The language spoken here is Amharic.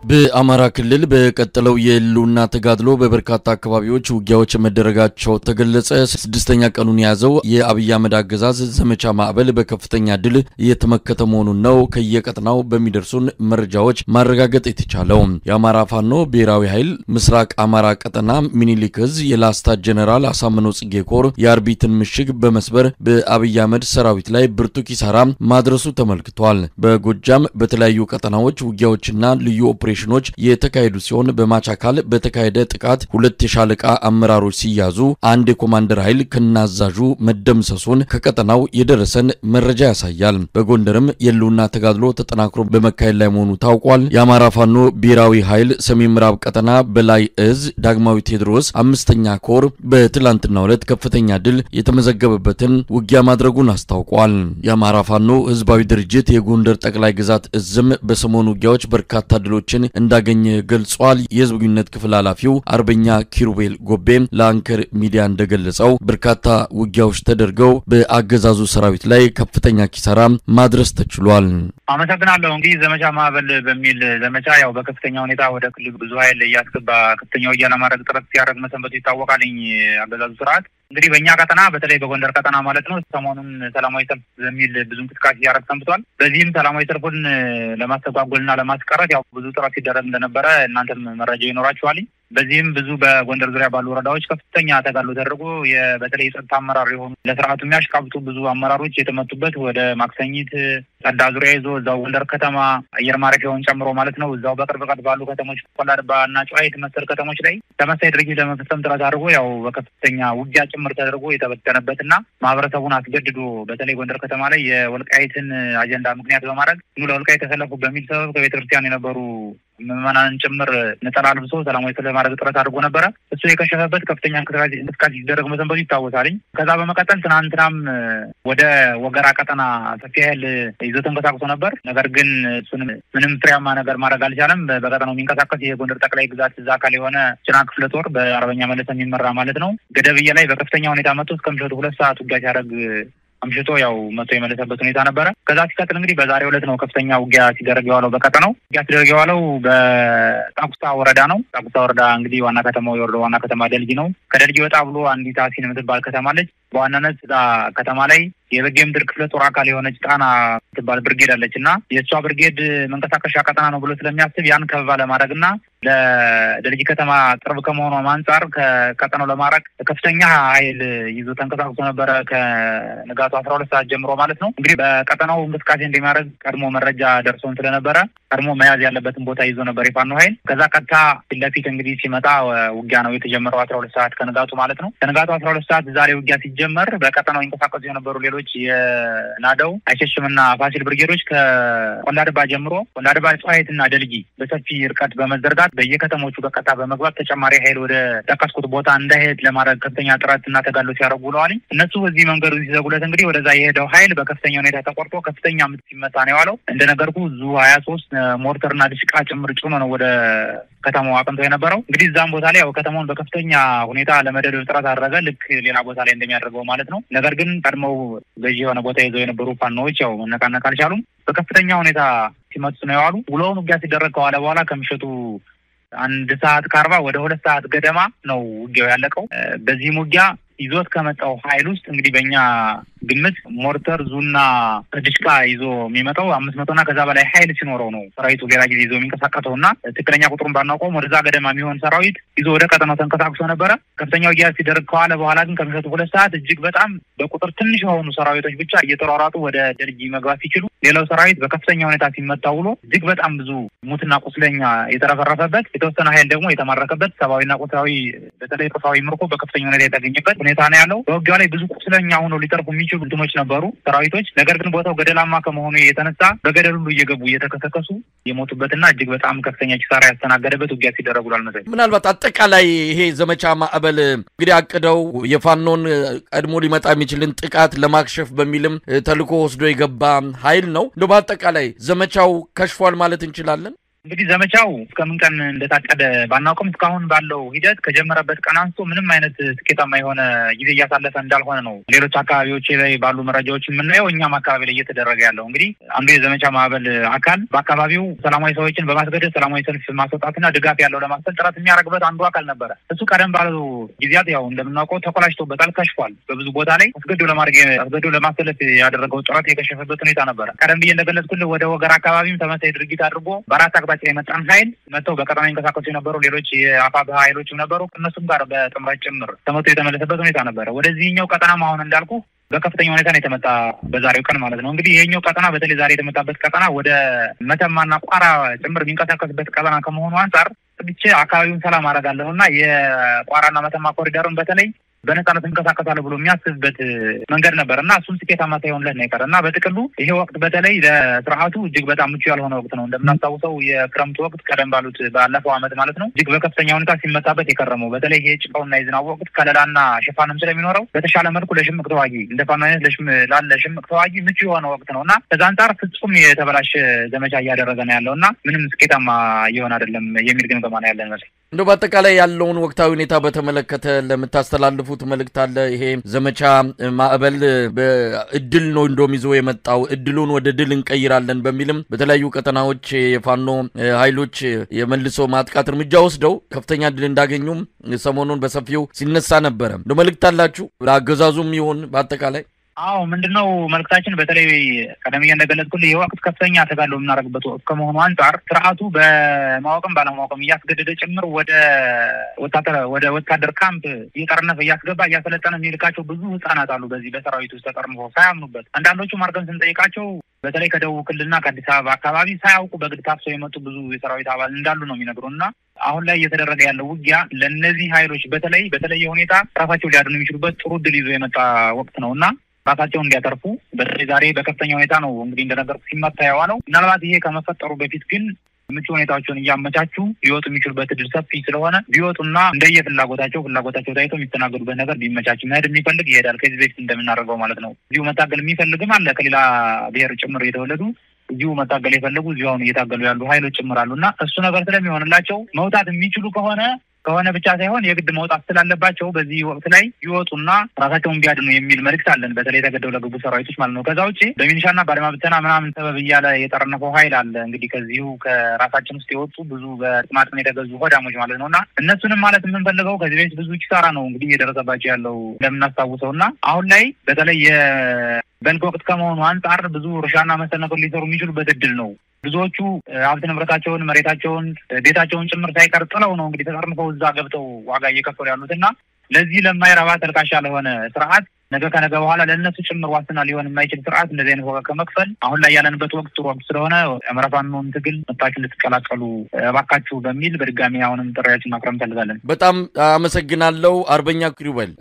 በአማራ ክልል በቀጠለው የሉና ተጋድሎ በበርካታ አካባቢዎች ውጊያዎች መደረጋቸው ተገለጸ። ስድስተኛ ቀኑን ያዘው የአብይ አህመድ አገዛዝ ዘመቻ ማዕበል በከፍተኛ ድል እየተመከተ መሆኑን ነው ከየቀጠናው በሚደርሱን መረጃዎች ማረጋገጥ የተቻለው። የአማራ ፋኖ ብሔራዊ ኃይል ምስራቅ አማራ ቀጠና ሚኒሊክ ዕዝ የላስታ ጀነራል አሳምነው ጽጌ ኮር የአርቢትን ምሽግ በመስበር በአብይ አህመድ ሰራዊት ላይ ብርቱ ኪሳራ ማድረሱ ተመልክቷል። በጎጃም በተለያዩ ቀጠናዎች ውጊያዎችና ልዩ ኦፕሬሽኖች የተካሄዱ ሲሆን በማቻካል በተካሄደ ጥቃት ሁለት የሻለቃ አመራሮች ሲያዙ አንድ የኮማንደር ኃይል ከናዛዡ መደምሰሱን ከቀጠናው የደረሰን መረጃ ያሳያል። በጎንደርም የሉና ተጋድሎ ተጠናክሮ በመካሄድ ላይ መሆኑ ታውቋል። የአማራ ፋኖ ብሔራዊ ኃይል ሰሜን ምዕራብ ቀጠና በላይ ዕዝ ዳግማዊ ቴዎድሮስ 5ኛ ኮር በትላንትናው ዕለት ከፍተኛ ድል የተመዘገበበትን ውጊያ ማድረጉን አስታውቋል። የአማራ ፋኖ ህዝባዊ ድርጅት የጎንደር ጠቅላይ ግዛት ዕዝም በሰሞኑ ውጊያዎች በርካታ ድሎችን እንዳገኘ ገልጿል። የህዝብ ግንኙነት ክፍል ኃላፊው አርበኛ ኪሩቤል ጎቤ ለአንከር ሚዲያ እንደገለጸው በርካታ ውጊያዎች ተደርገው በአገዛዙ ሰራዊት ላይ ከፍተኛ ኪሳራ ማድረስ ተችሏል። አመሰግናለሁ። እንግዲህ ዘመቻ ማዕበል በሚል ዘመቻ ያው በከፍተኛ ሁኔታ ወደ ክልል ብዙ ኃይል ያስገባ ከፍተኛ ውጊያ ለማድረግ ጥረት ሲያደርግ መሰንበቱ ይታወቃል። አገዛዙ ስርዓት እንግዲህ በእኛ ቀጠና በተለይ በጎንደር ቀጠና ማለት ነው ሰሞኑን ሰላማዊ ሰልፍ በሚል ብዙ እንቅስቃሴ ያደርግ ሰንብቷል። በዚህም ሰላማዊ ሰልፉን ለማስተጓጎልና ለማስቀረት ያው ብዙ ጥረት ሲደረግ እንደነበረ እናንተም መረጃ ይኖራችኋል። በዚህም ብዙ በጎንደር ዙሪያ ባሉ ወረዳዎች ከፍተኛ ተጋድሎ ተደርጎ በተለይ ጸጥታ አመራር የሆኑ ለስርዓቱ የሚያሽቃብጡ ብዙ አመራሮች የተመቱበት ወደ ማክሰኝት ጸዳ ዙሪያ ይዞ እዛው ጎንደር ከተማ አየር ማረፊያውን ጨምሮ ማለት ነው እዛው በቅርብ ርቀት ባሉ ከተሞች ቆላድባና ጨዋሂት መሰል ከተሞች ላይ ተመሳሳይ ድርጊት ለመፈጸም ጥረት አድርጎ ያው በከፍተኛ ውጊያ ጭምር ተደርጎ የተበተነበትና ማህበረሰቡን አስገድዶ በተለይ ጎንደር ከተማ ላይ የወልቃይትን አጀንዳ ምክንያት በማድረግ ለወልቃይት ተሰለፉ በሚል ሰበብ ከቤተክርስቲያን የነበሩ ምዕመናንን ጭምር ነጠላ ልብሶ ሰላማዊ ሰልፍ ለማድረግ ጥረት አድርጎ ነበረ። እሱ የከሸፈበት ከፍተኛ እንቅስቃሴ ሲደረግ መሰንበቱ ይታወሳል። ከዛ በመቀጠል ትናንትናም ወደ ወገራ ቀጠና ሰፊ ኃይል ይዞ ተንቀሳቅሶ ነበር። ነገር ግን እሱንም ምንም ፍሬያማ ነገር ማድረግ አልቻለም። በቀጠናው የሚንቀሳቀስ የጎንደር ጠቅላይ ግዛት እዛ አካል የሆነ ጭና ክፍለ ጦር በአርበኛ መለሰ የሚመራ ማለት ነው ገደብዬ ላይ በከፍተኛ ሁኔታ መጥቶ እስከ ምሽቱ 2 ሰዓት ውጊያ ሲያደርግ አምሽቶ ያው መቶ የመለሰበት ሁኔታ ነበረ። ከዛ ሲቀጥል እንግዲህ በዛሬው ዕለት ነው ከፍተኛ ውጊያ ሲደረግ የዋለው በቀጠናው። ውጊያ ሲደረግ የዋለው በጣቁሳ ወረዳ ነው። ጣቁሳ ወረዳ እንግዲህ ዋና ከተማው የወረዳው ዋና ከተማ ደልጊ ነው። ከደልጊ ወጣ ብሎ አንዲት አሲን የምትባል ከተማ አለች። በዋናነት ከተማ ላይ የበጌ ምድር ክፍለ ጦር አካል የሆነች ጣና የምትባል ብርጌድ አለች እና የእሷ ብርጌድ መንቀሳቀሻ ቀጠና ነው ብሎ ስለሚያስብ ያን ከበባ ለማድረግና ለደልጊ ከተማ ቅርብ ከመሆኑ አንጻር ከቀጠናው ለማራቅ ከፍተኛ ኃይል ይዞ ተንቀሳቅሶ ነበረ ከንጋቱ 12 ሰዓት ጀምሮ ማለት ነው። እንግዲህ በቀጠናው እንቅስቃሴ እንደሚያደርግ ቀድሞ መረጃ ደርሶን ስለነበረ ቀድሞ መያዝ ያለበትን ቦታ ይዞ ነበር የፋኖ ኃይል። ከዛ ቀጥታ ፊት ለፊት እንግዲህ ሲመጣ ውጊያ ነው የተጀመረው 12 ሰዓት ከንጋቱ ማለት ነው። ከንጋቱ 12 ሰዓት ዛሬ ውጊያ ሲጀመር በቀጠናው ይንቀሳቀሱ የነበሩ ሌሎች የናደው አይሸሽምና ፋሲል ብርጌዶች ከቆላድባ ጀምሮ ቆላድባ ጨዋሂትና ደልጊ በሰፊ ርቀት በመዘርጋት በየከተሞቹ በቀጥታ በመግባት ተጨማሪ ኃይል ወደ ጠቀስኩት ቦታ እንዳይሄድ ለማድረግ ከፍተኛ ጥረትና ተጋድሎ ሲያደርጉ ውለዋል። እነሱ በዚህ መንገዱ ሲዘጉለት እንግዲህ ወደዛ የሄደው ኃይል በከፍተኛ ሁኔታ ተቆርጦ ከፍተኛ ምት ሲመታ ነው የዋለው። እንደነገርኩ ዙ 23 ሞርተርና ድሽቃ ጭምር ጭኖ ነው ወደ ከተማው አቅንቶ የነበረው። እንግዲህ እዛም ቦታ ላይ ያው ከተማውን በከፍተኛ ሁኔታ ለመደብደብ ጥረት አደረገ ልክ ሌላ ቦታ ላይ እንደሚያደርገው ማለት ነው። ነገር ግን ቀድመው በዚህ የሆነ ቦታ ይዘው የነበሩ ፋኖዎች ያው መነቃነቅ አልቻሉም። በከፍተኛ ሁኔታ ሲመቱ ነው የዋሉ። ውሎውን ውጊያ ሲደረግ ከዋለ በኋላ ከምሽቱ 1 ሰዓት ከ40 ወደ 2 ሰዓት ገደማ ነው ውጊያው ያለቀው። በዚህም ውጊያ ይዞት ከመጣው ኃይል ውስጥ እንግዲህ በእኛ ግምት ሞርተር ዙና ድሽቃ ይዞ የሚመጣው 500 እና ከዛ በላይ ኃይል ሲኖረው ነው ሰራዊቱ ሌላ ጊዜ ይዞ የሚንቀሳቀሰውና ትክክለኛ ቁጥሩን ባናውቀውም ወደዛ ገደማ የሚሆን ሰራዊት ይዞ ወደ ቀጠናው ተንቀሳቅሶ ነበረ። ከፍተኛ ውጊያ ሲደረግ ከዋለ በኋላ ግን ከምሽቱ 2 ሰዓት እጅግ በጣም በቁጥር ትንሽ የሆኑ ሰራዊቶች ብቻ እየተሯሯጡ ወደ ደልጊ መግባት ሲችሉ ሌላው ሰራዊት በከፍተኛ ሁኔታ ሲመታ ውሎ እጅግ በጣም ብዙ ሙትና ቁስለኛ የተረፈረፈበት የተወሰነ ኃይል ደግሞ የተማረከበት ሰብአዊና ቁሳዊ በተለይ ቁሳዊ ምርኮ በከፍተኛ ሁኔታ የተገኘበት ሁኔታ ነው ያለው። በውጊያው ላይ ብዙ ቁስለኛ ሆኖ ሊተርፉ የሚችሉ እንትኖች ነበሩ ሰራዊቶች። ነገር ግን ቦታው ገደላማ ከመሆኑ የተነሳ በገደል ሁሉ እየገቡ እየተከሰከሱ የሞቱበትና እጅግ በጣም ከፍተኛ ኪሳራ ያስተናገደበት ውጊያ ሲደረጉ አልመሰለኝም። ምናልባት አጠቃላይ ይሄ ዘመቻ ማዕበል እንግዲህ አቅደው የፋኖን ቀድሞ ሊመጣ የሚችልን ጥቃት ለማክሸፍ በሚልም ተልኮ ወስዶ የገባ ኃይል ነው። በአጠቃላይ ዘመቻው ከሽፏል ማለት እንችላለን። እንግዲህ ዘመቻው እስከምን ቀን እንደታቀደ ባናውቅም እስካሁን ባለው ሂደት ከጀመረበት ቀን አንስቶ ምንም አይነት ስኬታማ የሆነ ጊዜ እያሳለፈ እንዳልሆነ ነው ሌሎች አካባቢዎች ላይ ባሉ መረጃዎች የምናየው። እኛም አካባቢ ላይ እየተደረገ ያለው እንግዲህ አንዱ የዘመቻ ማዕበል አካል በአካባቢው ሰላማዊ ሰዎችን በማስገደድ ሰላማዊ ሰልፍ ማስወጣትና ድጋፍ ያለው ለማስፈል ጥረት የሚያደርግበት አንዱ አካል ነበረ። እሱ ቀደም ባለው ጊዜያት ያው እንደምናውቀው ተኮላሽቶበታል፣ ከሽፏል። በብዙ ቦታ ላይ አስገድዶ ለማሰለፍ ያደረገው ጥረት የከሸፈበት ሁኔታ ነበረ። ቀደም ብዬ እንደገለጽኩልህ ወደ ወገራ አካባቢም ተመሳሳይ ድርጊት አድርጎ በአራት አቅጣጫ የመጣን ኃይል መጥተው በቀጠናው ይንቀሳቀሱ የነበሩ ሌሎች የአፋብኃ ኃይሎችም ነበሩ። እነሱም ጋር በጥምረት ጭምር ተመቶ የተመለሰበት ሁኔታ ነበረ። ወደዚህኛው ቀጠናም አሁን እንዳልኩ በከፍተኛ ሁኔታ ነው የተመጣ በዛሬው ቀን ማለት ነው። እንግዲህ ይሄኛው ቀጠና በተለይ ዛሬ የተመጣበት ቀጠና ወደ መተማና ቋራ ጭምር የሚንቀሳቀስበት ቀጠና ከመሆኑ አንጻር ብቻ አካባቢውን ሰላም አደርጋለሁና የቋራና መተማ ኮሪደርን በተለይ በነጻነት እንቀሳቀሳለሁ ብሎ የሚያስብበት መንገድ ነበር እና እሱም ስኬታማ ሳይሆንለት ነው የቀረ እና በጥቅሉ ይሄ ወቅት በተለይ ለስርዓቱ እጅግ በጣም ምቹ ያልሆነ ወቅት ነው። እንደምናስታውሰው የክረምቱ ወቅት ቀደም ባሉት ባለፈው ዓመት ማለት ነው እጅግ በከፍተኛ ሁኔታ ሲመታበት የከረመው በተለይ ይሄ ጭቃውና የዝናብ ወቅት ከለላና ሽፋንም ስለሚኖረው በተሻለ መልኩ ለሽምቅ ተዋጊ እንደ ፋኖ አይነት ላለ ሽምቅ ተዋጊ ምቹ የሆነ ወቅት ነው እና ከዛ አንጻር ፍጹም የተበላሸ ዘመቻ እያደረገ ነው ያለው እና ምንም ስኬታማ እየሆነ አይደለም የሚል ግምገማ ነው ያለን መሰለኝ። እንደው በአጠቃላይ ያለውን ወቅታዊ ሁኔታ በተመለከተ ለምታስተላልፉት መልእክት አለ? ይሄ ዘመቻ ማዕበል በእድል ነው እንደውም ይዞ የመጣው እድሉን ወደ ድል እንቀይራለን በሚልም በተለያዩ ቀጠናዎች የፋኖ ኃይሎች የመልሶ ማጥቃት እርምጃ ወስደው ከፍተኛ ድል እንዳገኙም ሰሞኑን በሰፊው ሲነሳ ነበረ። እንደው መልእክት አላችሁ ለአገዛዙም ይሁን በአጠቃላይ? አዎ ምንድነው መልእክታችን? በተለይ ቀደም እንደገለጽኩልህ የወቅት ከፍተኛ ተጋድሎ የምናደርግበት ወቅት ከመሆኑ አንጻር ስርዓቱ በማወቅም ባለማወቅም እያስገደደ ጭምር ወደ ወታደር ካምፕ እየጠረነፈ እያስገባ እያሰለጠነ የሚልካቸው ብዙ ህጻናት አሉ። በዚህ በሰራዊት ውስጥ ተጠርንፈው ሳያምኑበት አንዳንዶቹ ማርገን ስንጠይቃቸው በተለይ ከደቡብ ክልልና ከአዲስ አበባ አካባቢ ሳያውቁ በግድ ታፍሰው የመጡ ብዙ የሰራዊት አባል እንዳሉ ነው የሚነግሩና አሁን ላይ እየተደረገ ያለው ውጊያ ለእነዚህ ኃይሎች በተለየ ሁኔታ ራሳቸው ሊያድኑ የሚችሉበት ጥሩ ድል ይዞ የመጣ ወቅት ነውና ራሳቸውን እንዲያተርፉ በተለይ ዛሬ በከፍተኛ ሁኔታ ነው እንግዲህ እንደነገርኩ ሲመታ የዋለው። ምናልባት ይሄ ከመፈጠሩ በፊት ግን ምቹ ሁኔታዎችን እያመቻቹ ሊወጡ የሚችሉበት እድል ሰፊ ስለሆነ ቢወጡና ፍላጎታቸው ታይቶ የሚስተናገዱበት ነገር ቢመቻች መሄድ የሚፈልግ ይሄዳል። ከዚህ በፊት እንደምናደርገው ማለት ነው። እዚሁ መታገል የሚፈልግም አለ ከሌላ ብሔር ጭምር የተወለዱ እዚሁ መታገል የፈለጉ እዚሁ አሁን እየታገሉ ያሉ ኃይሎች ጭምራሉና እሱ ነገር ስለሚሆንላቸው መውጣት የሚችሉ ከሆነ ብቻ ሳይሆን የግድ መውጣት ስላለባቸው በዚህ ወቅት ላይ ይወጡና ራሳቸውን ቢያድኑ የሚል መልእክት አለን። በተለይ ተገደው ለገቡ ሰራዊቶች ማለት ነው። ከዛ ውጪ በሚኒሻና በአድማ ብተና ምናምን ሰበብ እያለ የጠረነፈው ኃይል አለ እንግዲህ ከዚሁ ከራሳችን ውስጥ የወጡ ብዙ በጥማጥም የተገዙ ሆዳሞች ማለት ነውና እነሱንም ማለት የምንፈልገው ከዚህ በፊት ብዙ ኪሳራ ነው እንግዲህ እየደረሰባቸው ያለው እንደምናስታውሰውና አሁን ላይ በተለይ የበልግ ወቅት ከመሆኑ አንጻር ብዙ እርሻና መሰል ነገር ሊሰሩ የሚችሉበት እድል ነው። ብዙዎቹ ሀብት ንብረታቸውን መሬታቸውን ቤታቸውን ጭምር ሳይቀር ጥለው ነው እንግዲህ ተጠርንፈው እዛ ገብተው ዋጋ እየከፈሉ ያሉትና ለዚህ ለማይረባ ተልካሻ ለሆነ ስርዓት ነገ ከነገ በኋላ ለእነሱ ጭምር ዋስትና ሊሆን የማይችል ስርዓት እንደዚህ አይነት ዋጋ ከመክፈል አሁን ላይ ያለንበት ወቅት ጥሩ ወቅት ስለሆነ የአማራ ፋኖን ትግል መጣችሁ ልትቀላቀሉ እባካችሁ በሚል በድጋሚ አሁንም ጥሪያችን ማቅረብ እንፈልጋለን። በጣም አመሰግናለሁ። አርበኛ ኪሩቤል